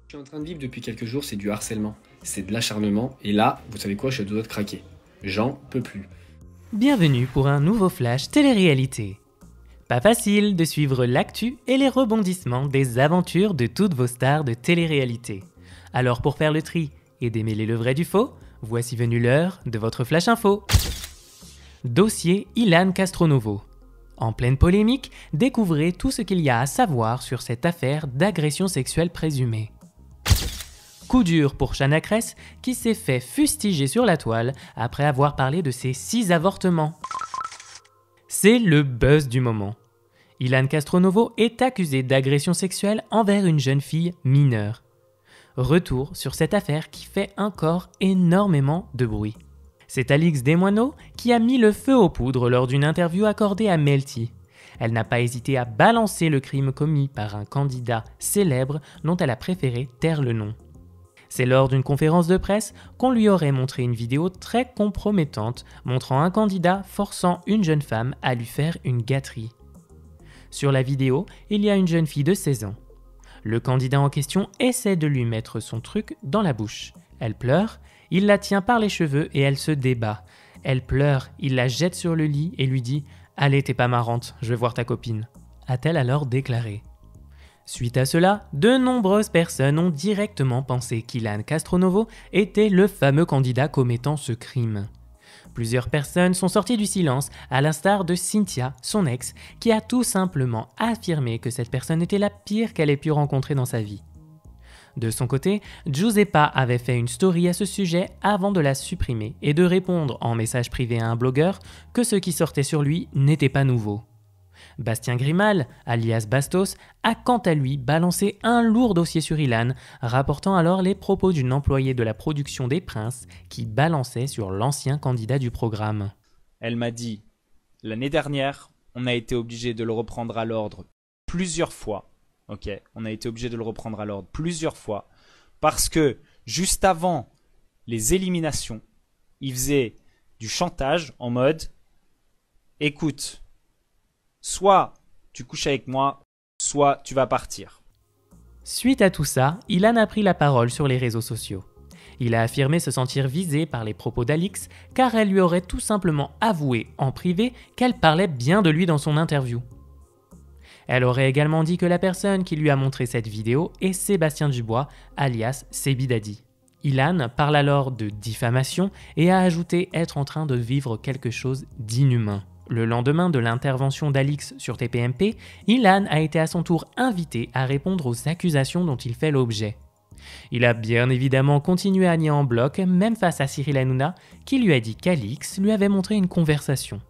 Je suis en train de vivre depuis quelques jours, c'est du harcèlement, c'est de l'acharnement, et là, vous savez quoi, je dois de craquer. J'en peux plus. Bienvenue pour un nouveau flash télé-réalité. Pas facile de suivre l'actu et les rebondissements des aventures de toutes vos stars de télé-réalité. Alors pour faire le tri et démêler le vrai du faux, voici venue l'heure de votre flash info. Dossier Ilan Castronovo. En pleine polémique, découvrez tout ce qu'il y a à savoir sur cette affaire d'agression sexuelle présumée. Coup dur pour Chana Cress qui s'est fait fustiger sur la toile après avoir parlé de ses 6 avortements. C'est le buzz du moment. Ilan Castronovo est accusé d'agression sexuelle envers une jeune fille mineure. Retour sur cette affaire qui fait encore énormément de bruit. C'est Alix Desmoineaux qui a mis le feu aux poudres lors d'une interview accordée à Melty. Elle n'a pas hésité à balancer le crime commis par un candidat célèbre dont elle a préféré taire le nom. C'est lors d'une conférence de presse qu'on lui aurait montré une vidéo très compromettante montrant un candidat forçant une jeune femme à lui faire une gâterie. Sur la vidéo, il y a une jeune fille de 16 ans. Le candidat en question essaie de lui mettre son truc dans la bouche. Elle pleure, il la tient par les cheveux et elle se débat. Elle pleure, il la jette sur le lit et lui dit « Allez, t'es pas marrante, je vais voir ta copine », a-t-elle alors déclaré. Suite à cela, de nombreuses personnes ont directement pensé qu'Ilan Castronovo était le fameux candidat commettant ce crime. Plusieurs personnes sont sorties du silence, à l'instar de Cynthia, son ex, qui a tout simplement affirmé que cette personne était la pire qu'elle ait pu rencontrer dans sa vie. De son côté, Giuseppa avait fait une story à ce sujet avant de la supprimer et de répondre en message privé à un blogueur que ce qui sortait sur lui n'était pas nouveau. Bastien Grimal, alias Bastos, a quant à lui balancé un lourd dossier sur Ilan, rapportant alors les propos d'une employée de la production des Princes qui balançait sur l'ancien candidat du programme. Elle m'a dit « L'année dernière, on a été obligé de le reprendre à l'ordre plusieurs fois. » Ok, on a été obligé de le reprendre à l'ordre plusieurs fois parce que juste avant les éliminations, il faisait du chantage en mode « Écoute, soit tu couches avec moi, soit tu vas partir. » Suite à tout ça, Ilan a pris la parole sur les réseaux sociaux. Il a affirmé se sentir visé par les propos d'Alix car elle lui aurait tout simplement avoué en privé qu'elle parlait bien de lui dans son interview. Elle aurait également dit que la personne qui lui a montré cette vidéo est Sébastien Dubois, alias Sebidadi. Ilan parle alors de diffamation et a ajouté être en train de vivre quelque chose d'inhumain. Le lendemain de l'intervention d'Alix sur TPMP, Ilan a été à son tour invité à répondre aux accusations dont il fait l'objet. Il a bien évidemment continué à nier en bloc, même face à Cyril Hanouna, qui lui a dit qu'Alix lui avait montré une conversation.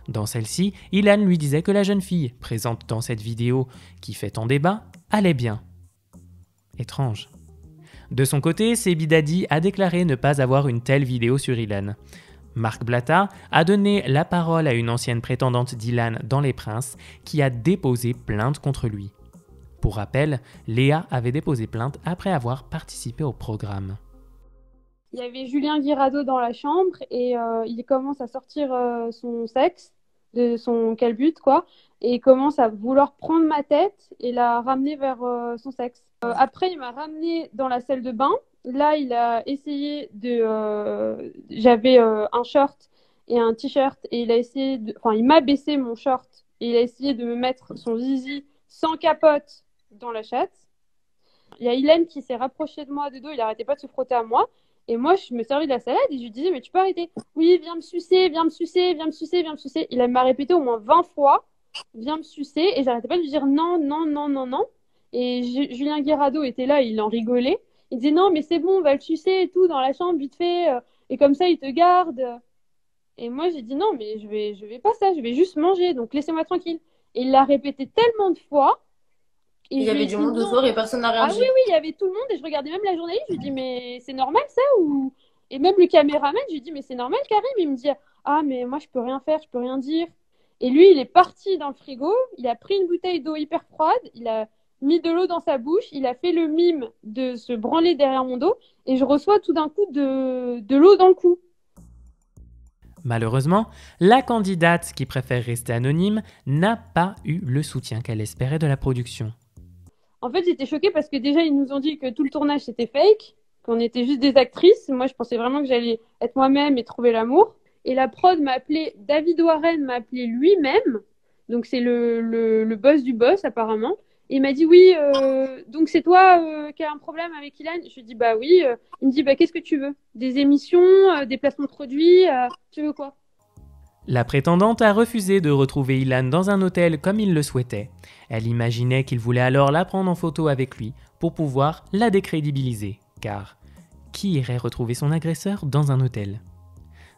Dans celle-ci, Ilan lui disait que la jeune fille, présente dans cette vidéo qui fait tant débat, allait bien. Étrange. De son côté, Sebidadi a déclaré ne pas avoir une telle vidéo sur Ilan. Marc Blatta a donné la parole à une ancienne prétendante d'Ilan dans Les Princes qui a déposé plainte contre lui. Pour rappel, Léa avait déposé plainte après avoir participé au programme. Il y avait Julien Guirado dans la chambre et il commence à sortir son sexe de son calbut, quoi, et il commence à vouloir prendre ma tête et la ramener vers son sexe. Après, il m'a ramené dans la salle de bain. Là, il a essayé de... J'avais un short et un t-shirt et il m'a baissé mon short et il a essayé de me mettre son zizi sans capote dans la chatte. Il y a Ilan qui s'est rapproché de moi de dos, il arrêtait pas de se frotter à moi. Et moi, je me servais de la salade et je lui disais, mais tu peux arrêter. Oui, viens me sucer, viens me sucer, viens me sucer, viens me sucer. Il m'a répété au moins 20 fois, viens me sucer. Et j'arrêtais pas de lui dire non, non, non, non, non. Et Julien Guirado était là, il en rigolait. Il disait, non, mais c'est bon, on va le sucer et tout dans la chambre, vite fait. Et comme ça, il te garde. Et moi, j'ai dit, non, mais je vais pas ça, je vais juste manger. Donc, laissez-moi tranquille. Et il l'a répété tellement de fois. Et il y avait du monde autour et personne n'a réagi. Ah oui, oui, il y avait tout le monde et je regardais même la journaliste, je lui dis mais c'est normal ça ou... Et même le caméraman, je lui dis mais c'est normal Karim, il me dit ah mais moi je peux rien faire, je peux rien dire. Et lui il est parti dans le frigo, il a pris une bouteille d'eau hyper froide, il a mis de l'eau dans sa bouche, il a fait le mime de se branler derrière mon dos et je reçois tout d'un coup de l'eau dans le cou. Malheureusement, la candidate qui préfère rester anonyme n'a pas eu le soutien qu'elle espérait de la production. En fait, j'étais choquée parce que déjà, ils nous ont dit que tout le tournage, c'était fake, qu'on était juste des actrices. Moi, je pensais vraiment que j'allais être moi-même et trouver l'amour. Et la prod m'a appelé, David Warren m'a appelé lui-même. Donc, c'est le boss du boss, apparemment. Et il m'a dit, oui, donc c'est toi qui as un problème avec Ilan? Je lui ai dit, bah oui. Il me dit, bah qu'est-ce que tu veux? Des émissions, des placements de produits, tu veux quoi? La prétendante a refusé de retrouver Ilan dans un hôtel comme il le souhaitait. Elle imaginait qu'il voulait alors la prendre en photo avec lui pour pouvoir la décrédibiliser. Car qui irait retrouver son agresseur dans un hôtel?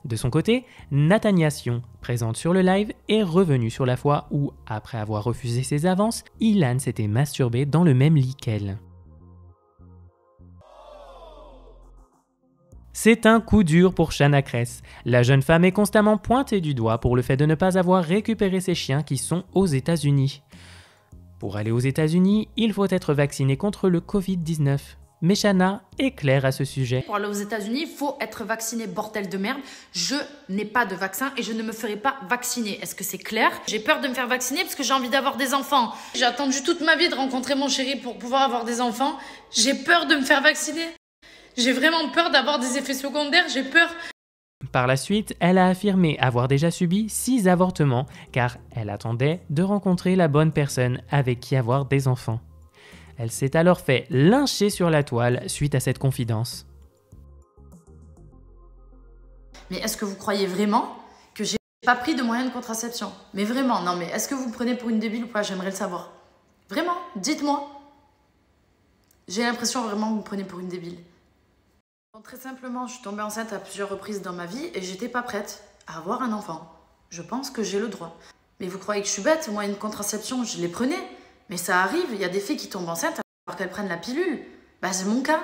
De son côté, Natania Sion, présente sur le live, est revenue sur la fois où, après avoir refusé ses avances, Ilan s'était masturbé dans le même lit qu'elle. C'est un coup dur pour Shanna Kress. La jeune femme est constamment pointée du doigt pour le fait de ne pas avoir récupéré ses chiens qui sont aux États-Unis. Pour aller aux États-Unis, il faut être vacciné contre le Covid-19. Mais Shanna est claire à ce sujet. Pour aller aux États-Unis, il faut être vacciné, bordel de merde. Je n'ai pas de vaccin et je ne me ferai pas vacciner. Est-ce que c'est clair? J'ai peur de me faire vacciner parce que j'ai envie d'avoir des enfants. J'ai attendu toute ma vie de rencontrer mon chéri pour pouvoir avoir des enfants. J'ai peur de me faire vacciner. J'ai vraiment peur d'avoir des effets secondaires, j'ai peur. Par la suite, elle a affirmé avoir déjà subi 6 avortements car elle attendait de rencontrer la bonne personne avec qui avoir des enfants. Elle s'est alors fait lyncher sur la toile suite à cette confidence. Mais est-ce que vous croyez vraiment que j'ai pas pris de moyens de contraception? Mais vraiment, non mais est-ce que vous me prenez pour une débile ou pas? J'aimerais le savoir. Vraiment, dites-moi. J'ai l'impression vraiment que vous me prenez pour une débile. Donc, très simplement, je suis tombée enceinte à plusieurs reprises dans ma vie et j'étais pas prête à avoir un enfant. Je pense que j'ai le droit. Mais vous croyez que je suis bête? Moi, une contraception, je les prenais. Mais ça arrive, il y a des filles qui tombent enceintes alors qu'elles prennent la pilule. Bah, c'est mon cas.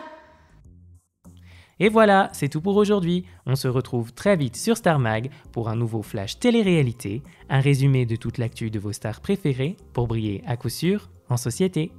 Et voilà, c'est tout pour aujourd'hui. On se retrouve très vite sur Star Mag pour un nouveau flash télé-réalité, un résumé de toute l'actu de vos stars préférées pour briller à coup sûr en société.